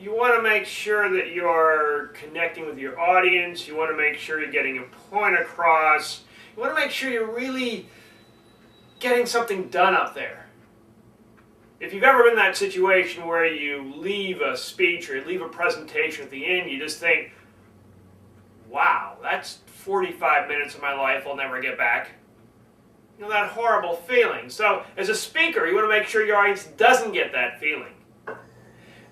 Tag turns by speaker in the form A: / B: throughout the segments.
A: you want to make sure that you're connecting with your audience. You want to make sure you're getting a point across. You want to make sure you're really getting something done up there. If you've ever been in that situation where you leave a speech or you leave a presentation at the end, you just think, wow, that's 45 minutes of my life I'll never get back. You know, that horrible feeling. So as a speaker, you want to make sure your audience doesn't get that feeling.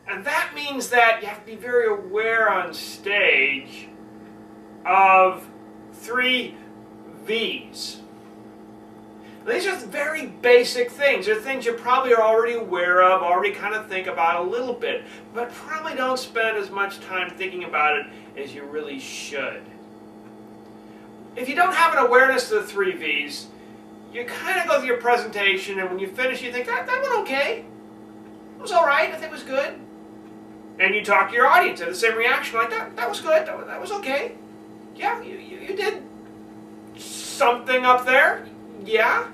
A: And that means that you have to be very aware on stage of 3 V's. These are very basic things. They're things you probably are already aware of, already kind of think about a little bit, but probably don't spend as much time thinking about it as you really should. If you don't have an awareness of the 3 V's, you kind of go through your presentation, and when you finish, you think, that went okay. It was all right. I think it was good. And you talk to your audience, and the same reaction, like, that was good. That was okay. Yeah, you did something up there. Yeah.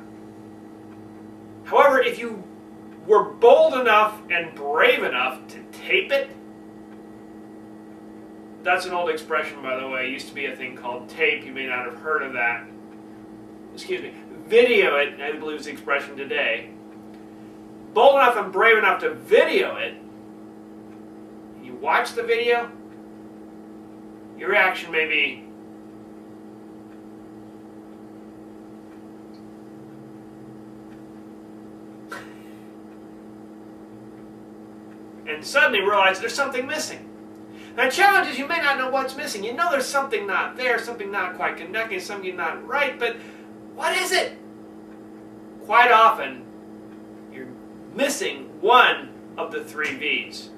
A: However, if you were bold enough and brave enough to tape it, that's an old expression, by the way. It used to be a thing called tape. You may not have heard of that. Excuse me. Video it, I believe is the expression today. Bold enough and brave enough to video it, and you watch the video, your reaction may be, and suddenly realize there's something missing. The challenge is you may not know what's missing. You know there's something not there, something not quite connecting, something not right, but what is it? Quite often, you're missing one of the 3 V's.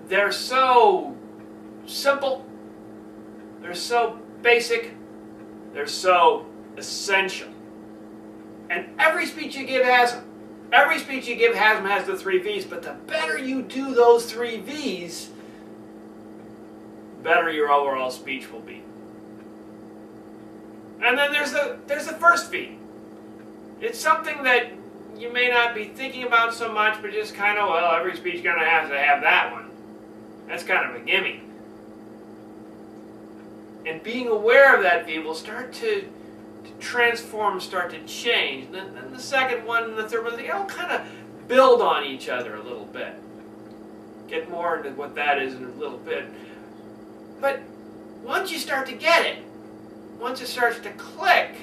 A: They're so simple, they're so basic, they're so essential. And every speech you give has them. Every speech you give has the 3 V's, but the better you do those 3 V's, the better your overall speech will be. And then there's the first V. It's something that you may not be thinking about so much, but just kind of, well, every speech kind of has to have that one. That's kind of a gimme. And being aware of that V will start to transform, start to change. Then the second one and the third one, they all kind of build on each other a little bit. Get more into what that is in a little bit. But once you start to get it, once it starts to click,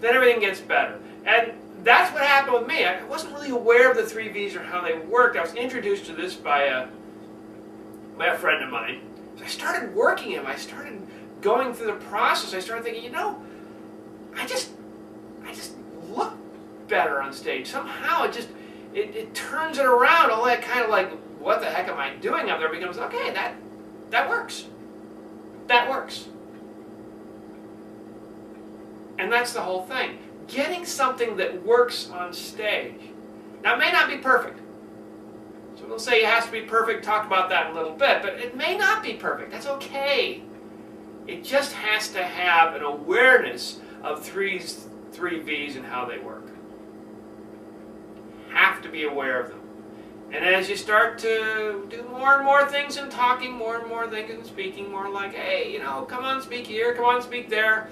A: then everything gets better. And that's what happened with me. I wasn't really aware of the 3 V's or how they worked. I was introduced to this by a friend of mine. So I started working them. I started going through the process. I started thinking, you know, I just look better on stage. Somehow it turns it around. All that kind of like, what the heck am I doing up there becomes, okay, that works. That works. And that's the whole thing. Getting something that works on stage. Now, it may not be perfect. So we'll say it has to be perfect. Talk about that in a little bit. But it may not be perfect. That's okay. It just has to have an awareness of 3 V's and how they work. Have to be aware of them. And as you start to do more and more things in talking, more and more things in speaking, more like, hey, you know, come on, speak here, come on, speak there.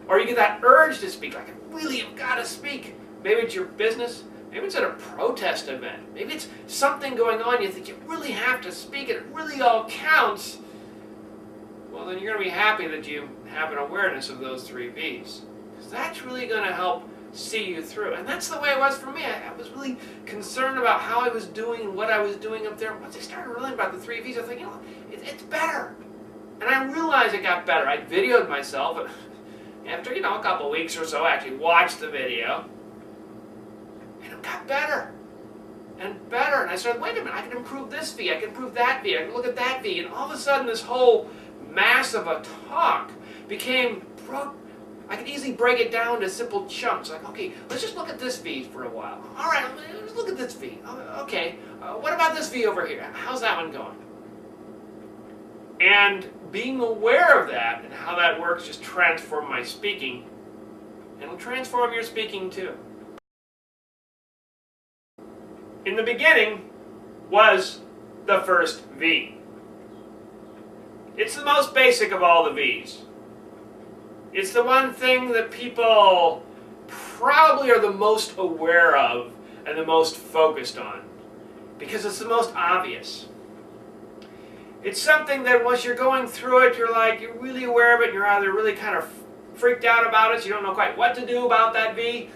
A: Or you get that urge to speak, like, I really have got to speak. Maybe it's your business. Maybe it's at a protest event. Maybe it's something going on. You think you really have to speak and it really all counts. Well, then you're going to be happy that you have an awareness of those 3 V's. Because that's really going to help see you through. And that's the way it was for me. I was really concerned about how I was doing and what I was doing up there. Once I started learning about the 3 V's, I thought, you know, it's better. And I realized it got better. I videoed myself. After, you know, a couple weeks or so, I actually watched the video. And it got better. And better. And I started, wait a minute, I can improve this V. I can improve that V. I can look at that V. And all of a sudden, this whole mass of a talk became, I could easily break it down to simple chunks. Like, okay, let's just look at this V for a while. All right, let's look at this V. Okay, what about this V over here? How's that one going? And being aware of that and how that works just transformed my speaking. And it'll transform your speaking too. In the beginning was the first V. It's the most basic of all the V's. It's the one thing that people probably are the most aware of and the most focused on, because it's the most obvious. It's something that once you're going through it, you're really aware of it, and you're either really kind of freaked out about it, so you don't know quite what to do about that V,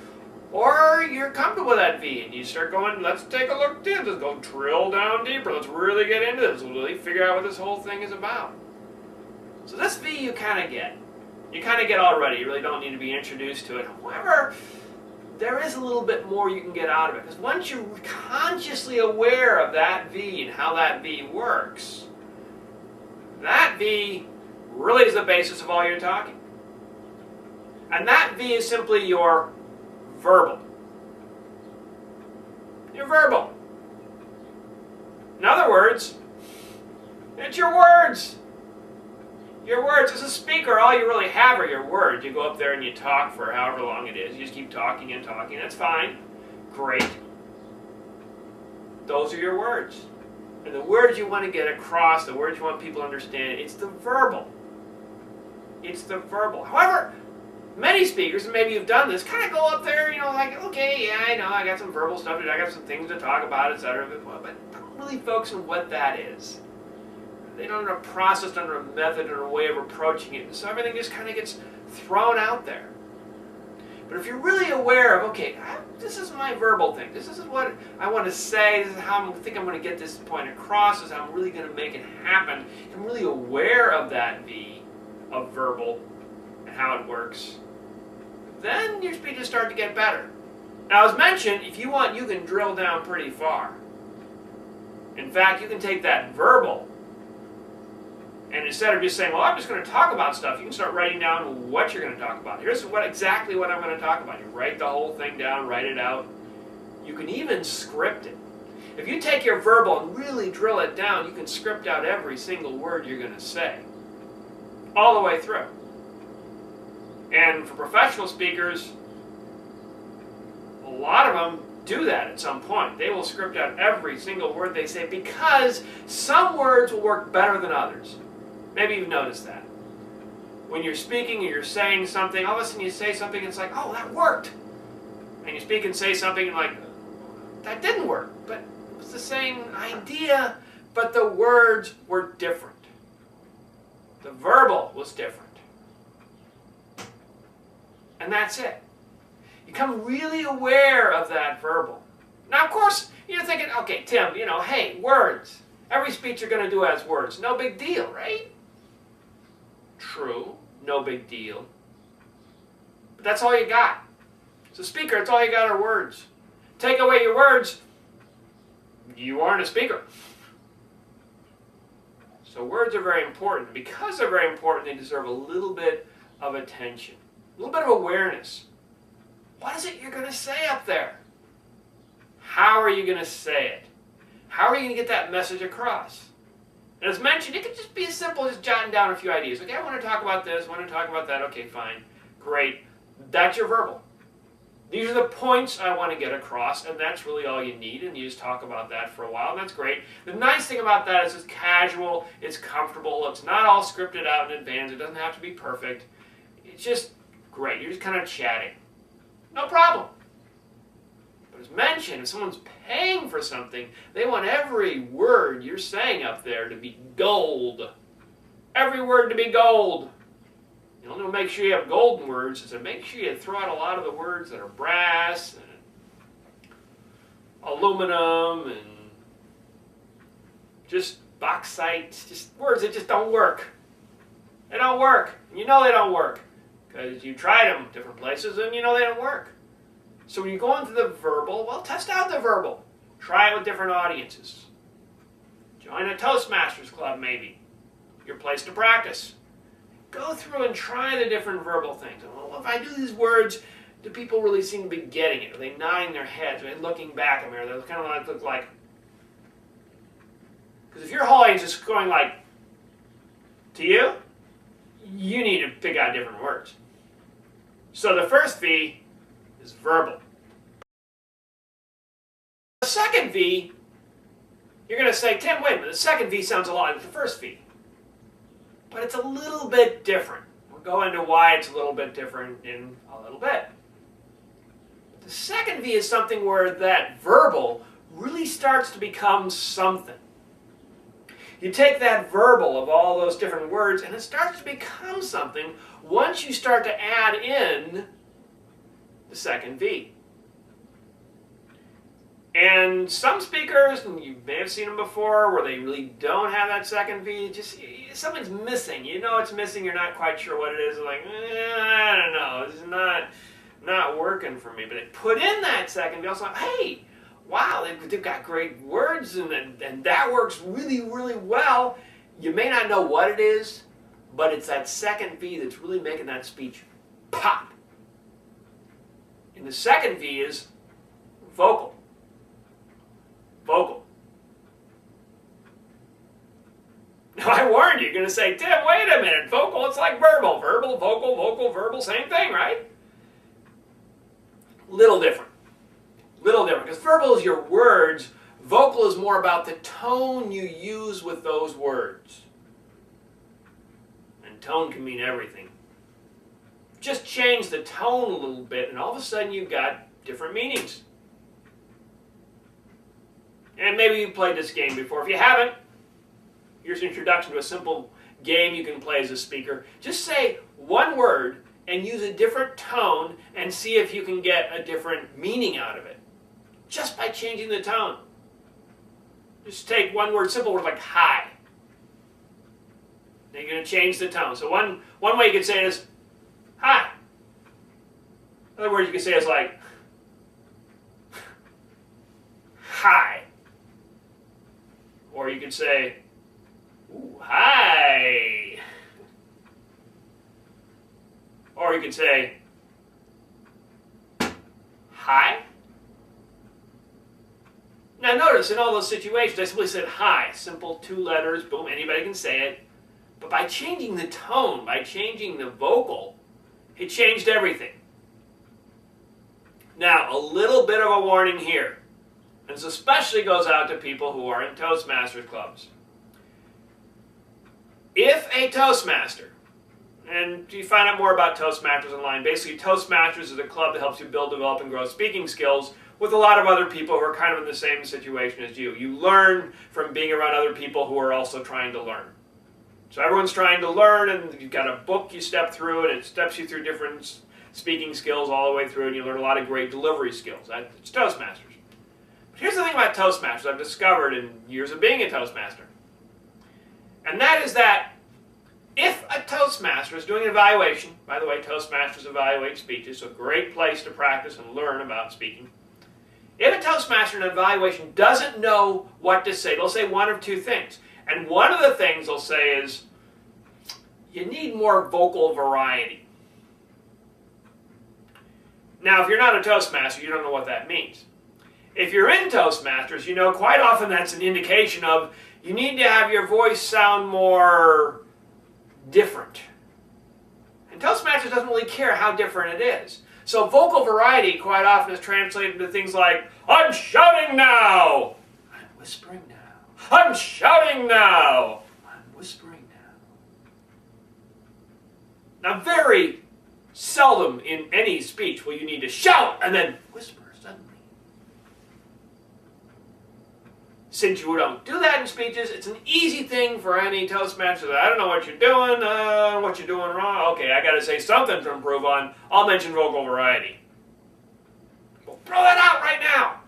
A: or you're comfortable with that V, and you start going, let's take a look at this, let's go drill down deeper, let's really get into this, let's really figure out what this whole thing is about. So this V you kind of get. You kind of get already, you really don't need to be introduced to it. However, there is a little bit more you can get out of it, because once you're consciously aware of that V and how that V works, that V really is the basis of all your talking. And that V is simply your verbal. Your verbal. In other words, it's your words. Your words. As a speaker, all you really have are your words. You go up there and you talk for however long it is. You just keep talking and talking. That's fine. Great. Those are your words. And the words you want to get across, the words you want people to understand, it's the verbal. It's the verbal. However, many speakers, and maybe you've done this, kind of go up there, like, okay, yeah, I know, I got some verbal stuff to do, I got some things to talk about, etc., but don't really focus on what that is. They don't have a process, under a method, or a way of approaching it, and so everything just kind of gets thrown out there. But if you're really aware of, okay, this is my verbal thing, this is what I want to say, this is how I think I'm going to get this point across, this is how I'm really going to make it happen, I'm really aware of that V of verbal and how it works, then your speech will start to get better. Now, as mentioned, if you want, you can drill down pretty far. In fact, you can take that verbal, and instead of just saying, well, I'm just going to talk about stuff, you can start writing down what you're going to talk about. Here's exactly what I'm going to talk about. You write the whole thing down, write it out. You can even script it. If you take your verbal and really drill it down, you can script out every single word you're going to say, all the way through. And for professional speakers, a lot of them do that at some point. They will script out every single word they say, because some words will work better than others. Maybe you've noticed that. When you're speaking or you're saying something, all of a sudden you say something and it's like, oh, that worked. And you speak and say something and like, that didn't work. But it was the same idea, but the words were different. The verbal was different. And that's it. You become really aware of that verbal. Now, of course, you're thinking, okay, Tim, hey, words. Every speech you're going to do has words. No big deal, right? True, no big deal. But that's all you got. As a speaker, that's all you got are words. Take away your words, you aren't a speaker. So words are very important. Because they're very important, they deserve a little bit of attention. A little bit of awareness. What is it you're going to say up there? How are you going to say it? How are you going to get that message across? And as mentioned, it could just be as simple as jotting down a few ideas. Okay, I want to talk about this, I want to talk about that. Okay, fine. Great. That's your verbal. These are the points I want to get across, and that's really all you need, and you just talk about that for a while, and that's great. The nice thing about that is it's casual, it's comfortable, it's not all scripted out in advance, it doesn't have to be perfect. It's just great. You're just kind of chatting. No problem. But as mentioned, if someone's paying for something, they want every word you're saying up there to be gold. Every word to be gold. You don't make sure you have golden words, so make sure you throw out a lot of the words that are brass and aluminum and just bauxite, just words that just don't work. They don't work. And you know they don't work because you tried them different places and you know they don't work. So when you go into the verbal, well, test out the verbal. Try it with different audiences. Join a Toastmasters club, maybe. Your place to practice. Go through and try the different verbal things. Well, if I do these words, do people really seem to be getting it? Are they nodding their heads? Are they looking back at me? Are they kind of like look like? Because if your whole audience is going like to you, you need to pick out different words. So the first V is verbal. The second second V, you're going to say, Tim, wait a minute, the second V sounds a lot like the first V. But it's a little bit different. We'll go into why it's a little bit different in a little bit. The second V is something where that verbal really starts to become something. You take that verbal of all those different words and it starts to become something once you start to add in the second V. And some speakers, and you may have seen them before, where they really don't have that second V, just something's missing. You know it's missing, you're not quite sure what it is. Like, I don't know, this is not working for me. But they put in that second V, also, hey, wow, they've got great words, and that works really, really well. You may not know what it is, but it's that second V that's really making that speech pop. And the second V is vocal. Vocal. Now I warned you, you're going to say, Tim, wait a minute, vocal, it's like verbal. Verbal, vocal, vocal, verbal, same thing, right? Little different. Little different, because verbal is your words, vocal is more about the tone you use with those words. And tone can mean everything. Just change the tone a little bit, and all of a sudden you've got different meanings. And maybe you've played this game before. If you haven't, here's an introduction to a simple game you can play as a speaker. Just say one word and use a different tone and see if you can get a different meaning out of it. Just by changing the tone. Just take one word, simple word like hi. Then you're going to change the tone. So one way you could say it is hi. Other words you could say is like hi. Or you could say, ooh, hi. Or you could say, hi. Now notice, in all those situations, I simply said hi. Simple 2 letters, boom, anybody can say it. But by changing the tone, by changing the vocal, it changed everything. Now, a little bit of a warning here. And this especially goes out to people who are in Toastmasters clubs. If a Toastmaster, and you find out more about Toastmasters online, basically Toastmasters is a club that helps you build, develop, and grow speaking skills with a lot of other people who are kind of in the same situation as you. You learn from being around other people who are also trying to learn. So everyone's trying to learn, and you've got a book you step through, and it steps you through different speaking skills all the way through, and you learn a lot of great delivery skills. It's Toastmasters. Here's the thing about Toastmasters I've discovered in years of being a Toastmaster. And that is that if a Toastmaster is doing an evaluation, by the way, Toastmasters evaluate speeches, so a great place to practice and learn about speaking. If a Toastmaster in an evaluation doesn't know what to say, they'll say one of 2 things. And one of the things they'll say is, you need more vocal variety. Now, if you're not a Toastmaster, you don't know what that means. If you're in Toastmasters, you know quite often that's an indication of you need to have your voice sound more different. And Toastmasters doesn't really care how different it is. So vocal variety quite often is translated to things like, I'm shouting now! I'm whispering now. I'm shouting now! I'm whispering now. Now very seldom in any speech will you need to shout and then whisper suddenly. Since you don't do that in speeches, it's an easy thing for any Toastmaster. I don't know what you're doing, what you're doing wrong. Okay, I got to say something to improve on. I'll mention vocal variety. Well, throw that out right now.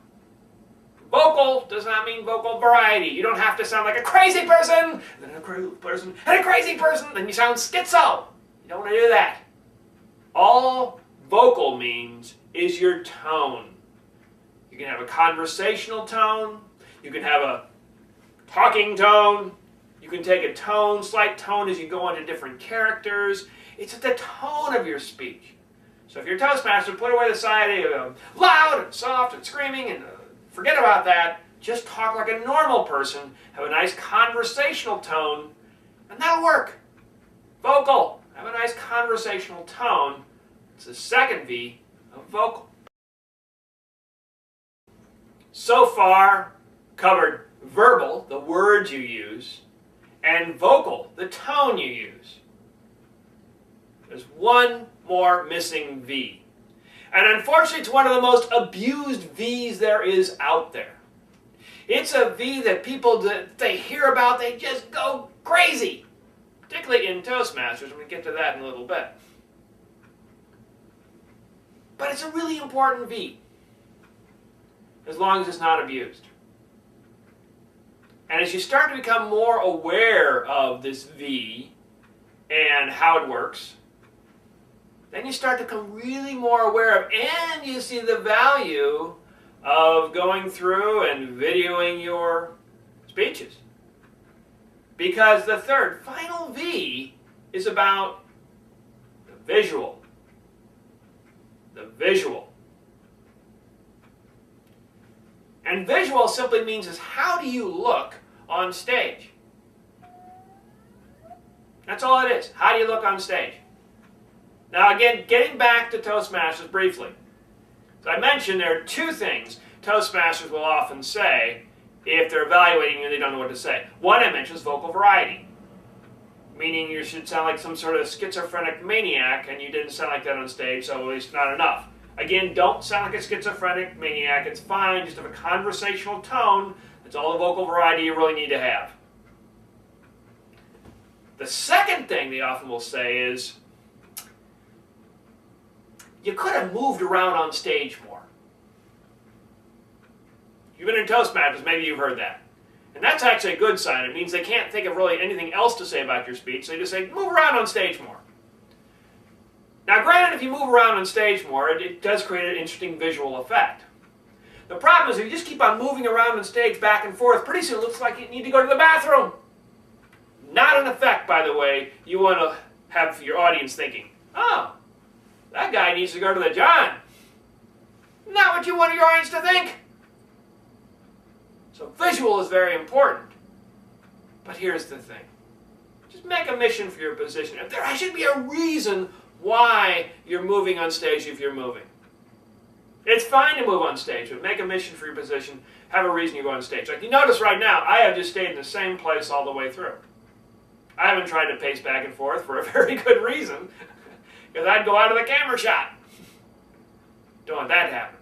A: Vocal does not mean vocal variety. You don't have to sound like a crazy person, then a crazy person, and a crazy person, then you sound schizo. You don't want to do that. All vocal means is your tone. You can have a conversational tone. You can have a talking tone. You can take a tone, slight tone as you go into different characters. It's the tone of your speech. So if you're a Toastmaster, put away the side of loud and soft and screaming and forget about that. Just talk like a normal person. Have a nice conversational tone, and that'll work. Vocal. Have a nice conversational tone. It's the second V of vocal. So far, covered verbal, the words you use, and vocal, the tone you use. There's one more missing V. And unfortunately, it's one of the most abused V's there is out there. It's a V that people, that they hear about, they just go crazy. Particularly in Toastmasters, and we get to that in a little bit. But it's a really important V, as long as it's not abused. And as you start to become more aware of this V and how it works, then you start to become really more aware of, and you see the value of going through and videoing your speeches. Because the third, final V is about the visual. The visual. And visual simply means is how do you look on stage? That's all it is. How do you look on stage? Now again, getting back to Toastmasters briefly. As I mentioned, there are two things Toastmasters will often say if they're evaluating you and they don't know what to say. One I mentioned is vocal variety. Meaning you should sound like some sort of schizophrenic maniac and you didn't sound like that on stage, so it's not enough. Again, don't sound like a schizophrenic maniac. It's fine, just have a conversational tone. That's all the vocal variety you really need to have. The second thing they often will say is, you could have moved around on stage more. You've been in Toastmasters, maybe you've heard that. And that's actually a good sign. It means they can't think of really anything else to say about your speech, so they just say, move around on stage more. Now granted, if you move around on stage more, it does create an interesting visual effect. The problem is if you just keep on moving around on stage back and forth, pretty soon it looks like you need to go to the bathroom. Not an effect, by the way, you want to have your audience thinking, oh, that guy needs to go to the John. Not what you want your audience to think. So visual is very important. But here's the thing. Just make a mission for your position. If there should be a reason why you're moving on stage if you're moving. It's fine to move on stage, but make a mission for your position. Have a reason you go on stage. Like you notice right now, I have just stayed in the same place all the way through. I haven't tried to pace back and forth for a very good reason. Because I'd go out of the camera shot. Don't want that to happen.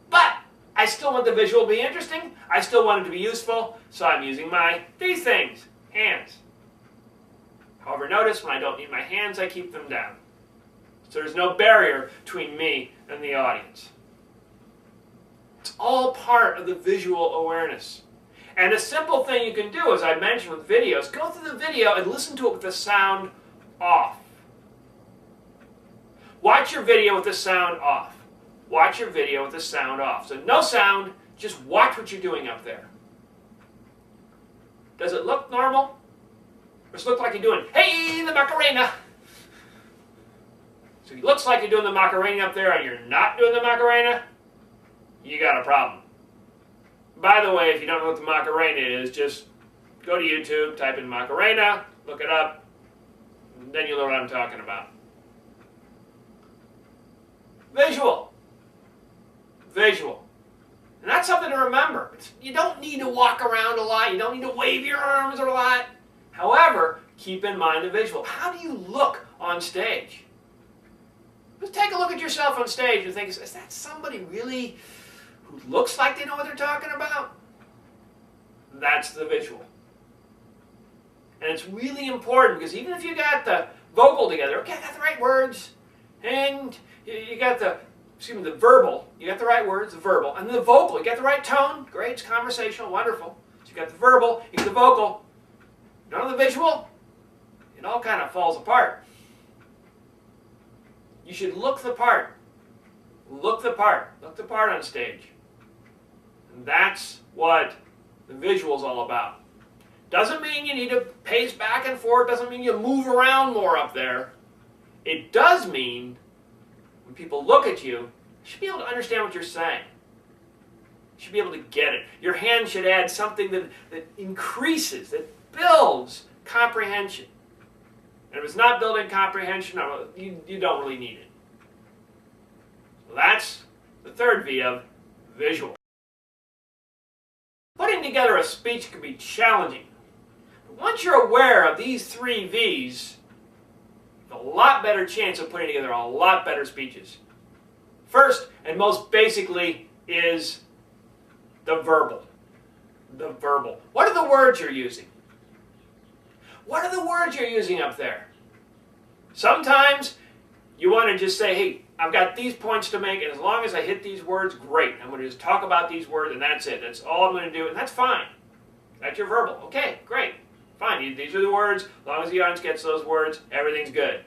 A: But I still want the visual to be interesting. I still want it to be useful. So I'm using these things. Hands. However, notice when I don't need my hands, I keep them down. So there's no barrier between me and the audience. It's all part of the visual awareness. And a simple thing you can do, as I mentioned with videos, go through the video and listen to it with the sound off. Watch your video with the sound off. Watch your video with the sound off. So no sound, just watch what you're doing up there. Does it look normal? Or does it look like you're doing, hey, the Macarena? So it looks like you're doing the Macarena up there and you're not doing the Macarena, you got a problem. By the way, if you don't know what the Macarena is, just go to YouTube, type in Macarena, look it up, and then you'll know what I'm talking about. Visual. Visual. And that's something to remember. You don't need to walk around a lot. You don't need to wave your arms a lot. However, keep in mind the visual. How do you look on stage? Just take a look at yourself on stage and think, is that somebody really who looks like they know what they're talking about? That's the visual. And it's really important because even if you got the vocal together, okay, I got the right words, and you got the verbal, you got the right words, the verbal, and the vocal, you got the right tone, great, it's conversational, wonderful. So you got the verbal, you got the vocal, none of the visual, it all kind of falls apart. You should look the part. Look the part. Look the part on stage. And that's what the visual is all about. Doesn't mean you need to pace back and forth. Doesn't mean you move around more up there. It does mean when people look at you, you should be able to understand what you're saying. You should be able to get it. Your hand should add something that increases, that builds comprehension. And if it's not building comprehension, you don't really need it. So that's the third V of visual. together a speech can be challenging. But once you're aware of these 3 V's, you have a lot better chance of putting together a lot better speeches. First, and most basically, is the verbal. The verbal. What are the words you're using? What are the words you're using up there? Sometimes you want to just say, hey, I've got these points to make, and as long as I hit these words, great. I'm going to just talk about these words, and that's it. That's all I'm going to do, and that's fine. That's your verbal. Okay, great. Fine. These are the words. As long as the audience gets those words, everything's good.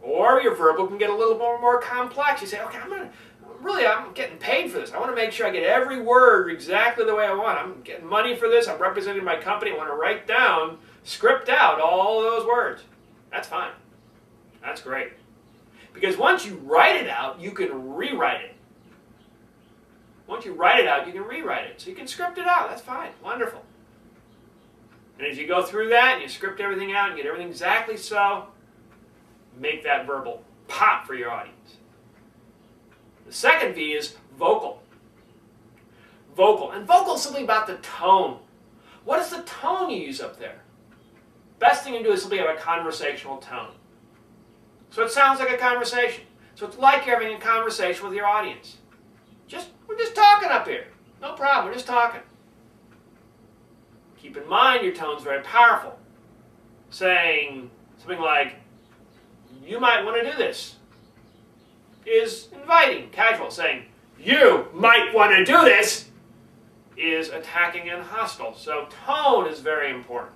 A: Or your verbal can get a little more complex. You say, okay, I'm getting paid for this. I want to make sure I get every word exactly the way I want. I'm getting money for this. I'm representing my company. I want to write down, script out all those words. That's fine. That's great. Because once you write it out, you can rewrite it. Once you write it out, you can rewrite it. So you can script it out. That's fine. Wonderful. And as you go through that, and you script everything out and get everything exactly so, make that verbal pop for your audience. The second V is vocal. Vocal. And vocal is something about the tone. What is the tone you use up there? Best thing to do is simply have a conversational tone. So it sounds like a conversation. So it's like you're having a conversation with your audience. We're just talking up here. No problem, we're just talking. Keep in mind your tone's very powerful. Saying something like, you might want to do this, is inviting, casual. Saying, you might want to do this, is attacking and hostile. So tone is very important.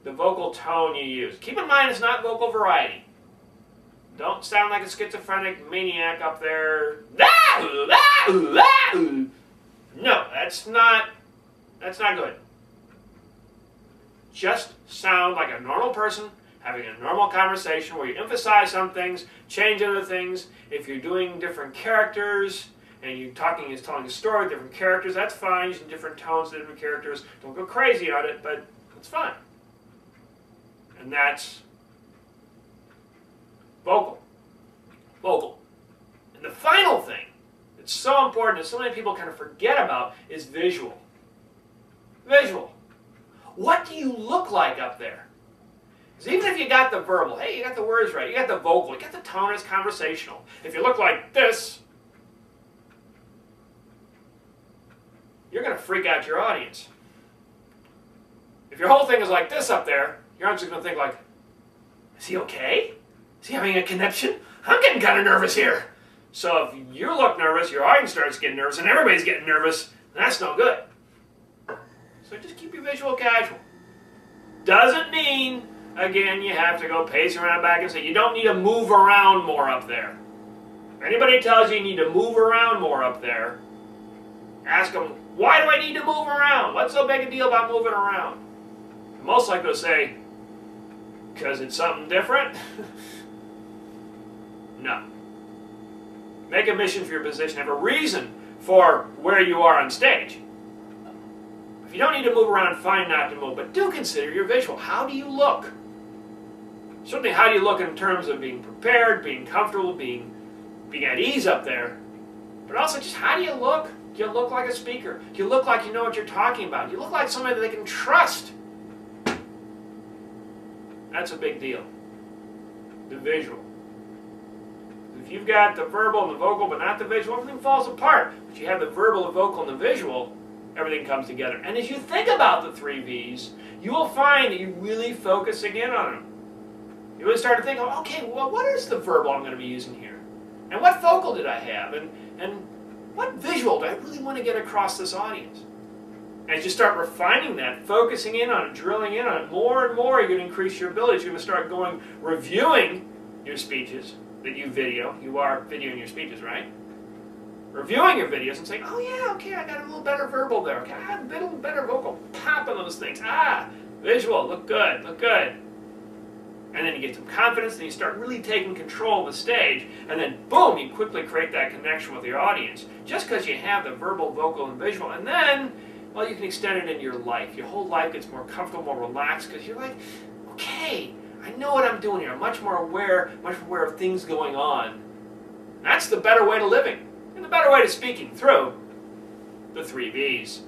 A: The vocal tone you use. Keep in mind it's not vocal variety. Don't sound like a schizophrenic maniac up there. No, that's not good. Just sound like a normal person having a normal conversation where you emphasize some things, change other things. If you're doing different characters and you're telling a story with different characters, that's fine. Using different tones, different characters. Don't go crazy on it, but it's fine. And that's vocal. Vocal. And the final thing that's so important that so many people kind of forget about is visual. Visual. What do you look like up there? Because even if you got the verbal, hey, you got the words right, you got the vocal, you got the tone, it's conversational. If you look like this, you're going to freak out your audience. If your whole thing is like this up there, your audience is going to think like, is he okay? Is he having a conniption? I'm getting kind of nervous here. So if you look nervous, your audience starts getting nervous, and everybody's getting nervous, that's no good. So just keep your visual casual. Doesn't mean, again, you have to go pace around back and say, you don't need to move around more up there. If anybody tells you you need to move around more up there, ask them, why do I need to move around? What's so big a deal about moving around? And most likely they'll say, because it's something different? No. Make a mission for your position. Have a reason for where you are on stage. If you don't need to move around, fine not to move. But do consider your visual. How do you look? Certainly, how do you look in terms of being prepared, being comfortable, being at ease up there? But also, just how do you look? Do you look like a speaker? Do you look like you know what you're talking about? Do you look like somebody that they can trust? That's a big deal. The visual. If you've got the verbal and the vocal but not the visual, everything falls apart. But you have the verbal, the vocal, and the visual, everything comes together. And as you think about the 3 V's, you will find that you're really focusing in on them. You really start to think, oh, okay, well, what is the verbal I'm going to be using here? And what vocal did I have? And what visual do I really want to get across this audience? As you start refining that, focusing in on it, drilling in on it, more and more, you're going to increase your abilities. You're going to start reviewing your speeches that you video. You are videoing your speeches, right? Reviewing your videos and saying, oh yeah, okay, I got a little better verbal there. Okay, I had a little better vocal. Pop on those things. Visual, look good, look good. And then you get some confidence and you start really taking control of the stage. And then, boom, you quickly create that connection with your audience. Just because you have the verbal, vocal, and visual. And then, well, you can extend it into your life. Your whole life gets more comfortable, more relaxed, because you're like, okay, I know what I'm doing here. I'm much more aware of things going on. That's the better way to living, and the better way to speaking through. the 3 Bs.